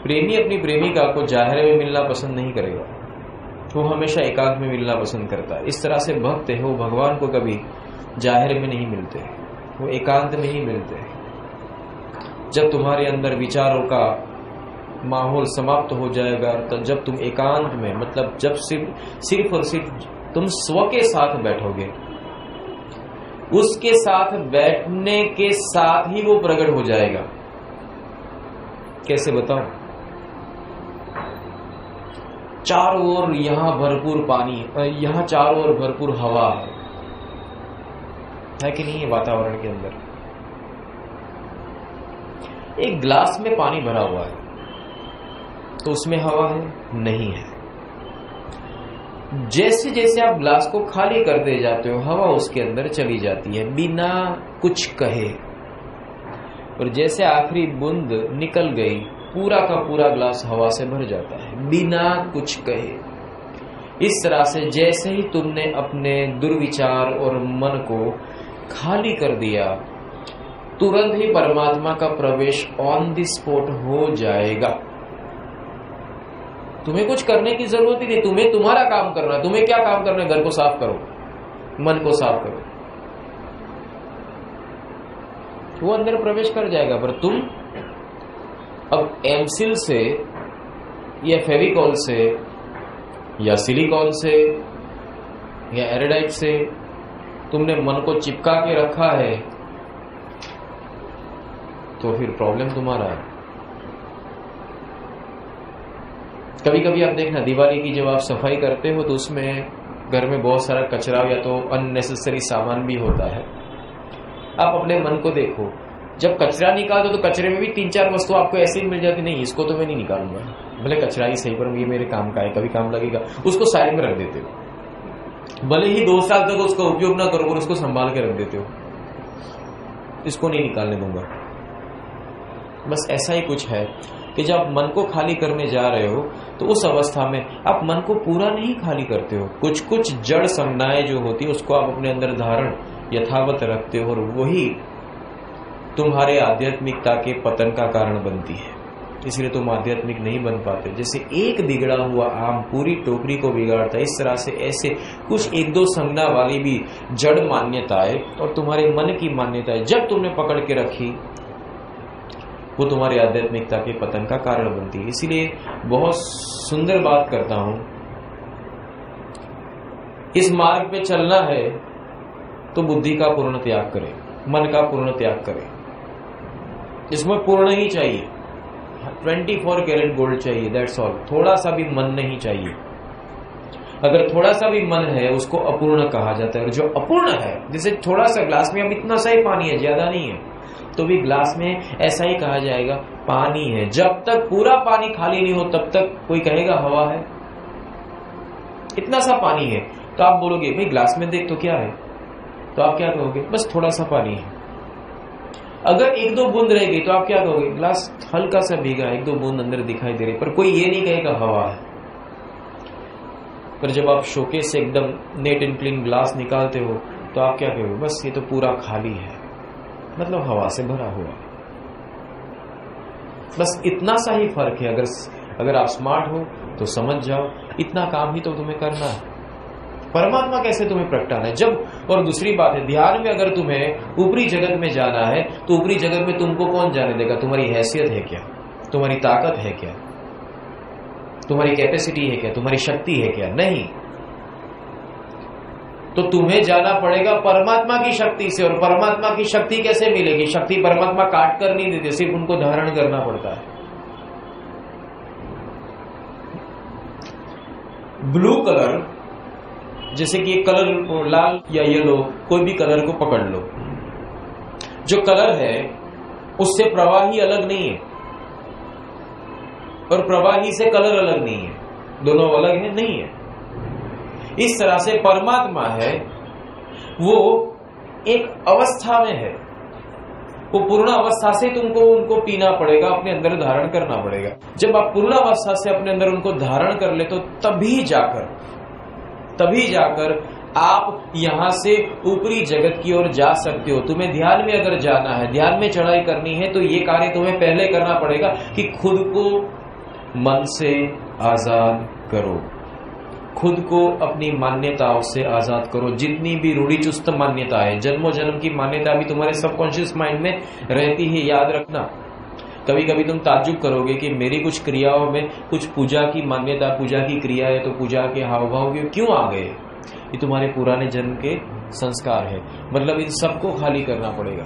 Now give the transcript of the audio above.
प्रेमी अपनी प्रेमिका को जाहिर में मिलना पसंद नहीं करेगा, वो हमेशा एकांत में मिलना पसंद करता है। इस तरह से भक्त है वो भगवान को कभी जाहिर में नहीं मिलते, वो एकांत में ही मिलते हैं। जब तुम्हारे अंदर विचारों का माहौल समाप्त हो जाएगा, तो जब तुम एकांत में, मतलब जब सिर्फ और सिर्फ तुम स्व के साथ बैठोगे, उसके साथ बैठने के साथ ही वो प्रकट हो जाएगा। कैसे बताऊं? चारों ओर यहां भरपूर पानी, यहां चारों ओर भरपूर हवा है कि नहीं है वातावरण के अंदर? एक ग्लास में पानी भरा हुआ है तो उसमें हवा है? नहीं है। जैसे जैसे आप ग्लास को खाली करते जाते हो, हवा उसके अंदर चली जाती है बिना कुछ कहे, और जैसे आखिरी बूंद निकल गई, पूरा का पूरा ग्लास हवा से भर जाता है बिना कुछ कहे। इस तरह से जैसे ही तुमने अपने दुर्विचार और मन को खाली कर दिया, तुरंत ही परमात्मा का प्रवेश ऑन द स्पॉट हो जाएगा। तुम्हें कुछ करने की जरूरत ही नहीं, तुम्हें तुम्हारा काम करना है। तुम्हें क्या काम करना है? घर को साफ करो, मन को साफ करो, वो अंदर प्रवेश कर जाएगा। पर तुम अब एमसिल से या फेविकॉल से या सिलिकॉन से या एरेडाइट से तुमने मन को चिपका के रखा है, तो फिर प्रॉब्लम तुम्हारा है। कभी कभी आप देखना, दिवाली की जब आप सफाई करते हो तो उसमें घर में बहुत सारा कचरा या तो अननेसेसरी सामान भी होता है। आप अपने मन को देखो, जब कचरा निकालते तो कचरे में भी 3-4 वस्तु आपको ऐसे ही मिल जाती, नहीं इसको तो मैं नहीं निकालूंगा, भले कचरा ही सही पर ये मेरे काम का है, कभी काम लगेगा, उसको साइड में रख देते हो। भले ही 2 साल तक उसका उपयोग ना करो, उसको संभाल के रख देते हो, इसको नहीं निकालने दूंगा। बस ऐसा ही कुछ है कि जब मन को खाली करने जा रहे हो तो उस अवस्था में आप मन को पूरा नहीं खाली करते हो। कुछ कुछ जड़ संज्ञाएं जो होती है उसको आप अपने अंदर धारण यथावत रखते हो, और वही तुम्हारे आध्यात्मिकता के पतन का कारण बनती है। इसलिए तुम आध्यात्मिक नहीं बन पाते। जैसे एक बिगड़ा हुआ आम पूरी टोकरी को बिगाड़ता है, इस तरह से ऐसे कुछ 1-2 संज्ञा वाली भी जड़ मान्यताएं और तुम्हारे मन की मान्यताएं जब तुमने पकड़ के रखी, वो तुम्हारी आध्यात्मिकता के पतन का कारण बनती है। इसीलिए बहुत सुंदर बात करता हूं, इस मार्ग पे चलना है तो बुद्धि का पूर्ण त्याग करें, मन का पूर्ण त्याग करें। इसमें पूर्ण ही चाहिए, 24 कैरेट गोल्ड चाहिए, दैट्स ऑल। थोड़ा सा भी मन नहीं चाहिए। अगर थोड़ा सा भी मन है उसको अपूर्ण कहा जाता है। और जो अपूर्ण है, जैसे थोड़ा सा ग्लास में अब इतना सा ही पानी है, ज्यादा नहीं है, तो भी ग्लास में ऐसा ही कहा जाएगा पानी है। जब तक पूरा पानी खाली नहीं हो तब तक कोई कहेगा हवा है। इतना सा पानी है तो आप बोलोगे भाई ग्लास में देख तो क्या है, तो आप क्या कहोगे? बस थोड़ा सा पानी है। अगर 1-2 बूंद रह गई तो आप क्या कहोगे? ग्लास हल्का सा भीगा, 1-2 बूंद अंदर दिखाई दे रही, पर कोई ये नहीं कहेगा हवा है। पर जब आप शोकेस से एकदम नेट एंड क्लीन ग्लास निकालते हो तो आप क्या कहोगे? बस ये तो पूरा खाली है, मतलब हवा से भरा हुआ। बस इतना सा ही फर्क है। अगर आप स्मार्ट हो तो समझ जाओ, इतना काम ही तो तुम्हें करना है। परमात्मा कैसे तुम्हें प्रगटाना है जब। और दूसरी बात है, ध्यान में अगर तुम्हें ऊपरी जगत में जाना है तो ऊपरी जगत में तुमको कौन जाने देगा? तुम्हारी हैसियत है क्या? तुम्हारी ताकत है क्या? तुम्हारी कैपेसिटी है क्या? तुम्हारी शक्ति है क्या? नहीं। तो तुम्हें जाना पड़ेगा परमात्मा की शक्ति से। और परमात्मा की शक्ति कैसे मिलेगी? शक्ति परमात्मा काट कर नहीं देते, सिर्फ उनको धारण करना पड़ता है। ब्लू कलर, जैसे कि एक कलर लाल या येलो, कोई भी कलर को पकड़ लो, जो कलर है उससे प्रवाही अलग नहीं है और प्रवाही से कलर अलग नहीं है, दोनों अलग है नहीं है। इस तरह से परमात्मा है, वो एक अवस्था में है, वो पूर्ण अवस्था से तुमको उनको पीना पड़ेगा, अपने अंदर धारण करना पड़ेगा। जब आप पूर्ण अवस्था से अपने अंदर उनको धारण कर ले तो तभी जाकर आप यहां से ऊपरी जगत की ओर जा सकते हो। तुम्हें ध्यान में अगर जाना है, ध्यान में चढ़ाई करनी है, तो ये कार्य तुम्हें पहले करना पड़ेगा कि खुद को मन से आजाद करो, खुद को अपनी मान्यताओं से आजाद करो। जितनी भी रूढ़िचुस्त मान्यता है, जन्मों जन्म की मान्यता भी तुम्हारे सबकॉन्शियस माइंड में रहती है, याद रखना। कभी कभी तुम ताज्जुब करोगे कि मेरी कुछ क्रियाओं में कुछ पूजा की मान्यता, पूजा की क्रिया है, तो पूजा के हाव भाव क्यों आ गए? ये तुम्हारे पुराने जन्म के संस्कार है। मतलब इन सबको खाली करना पड़ेगा।